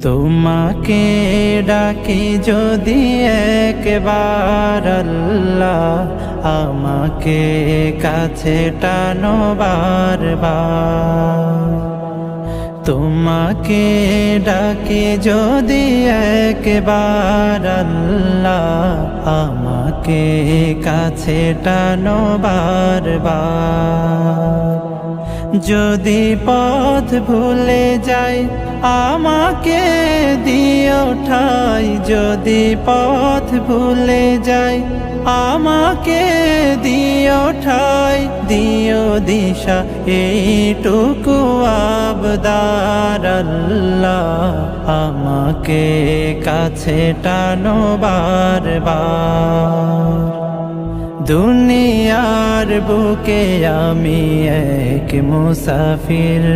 তোমাকে ডাকি যদি একবার আল্লাহ, আমাকে কাছে টানো বারবার। তোমাকে ডাকি যদি একবার আল্লাহ, আমাকে কাছে টানো বারবার। যদি পথ ভুলে যাই আমাকে দিও ঠাই, যদি পথ ভুলে যাই আমাকে দিও ঠাই, দিও দিশা এইটুকু আবদার আল্লাহ, আমাকে কাছে টানো বারবার। দুনিয়ার বুকে আমি এক মুসাফির।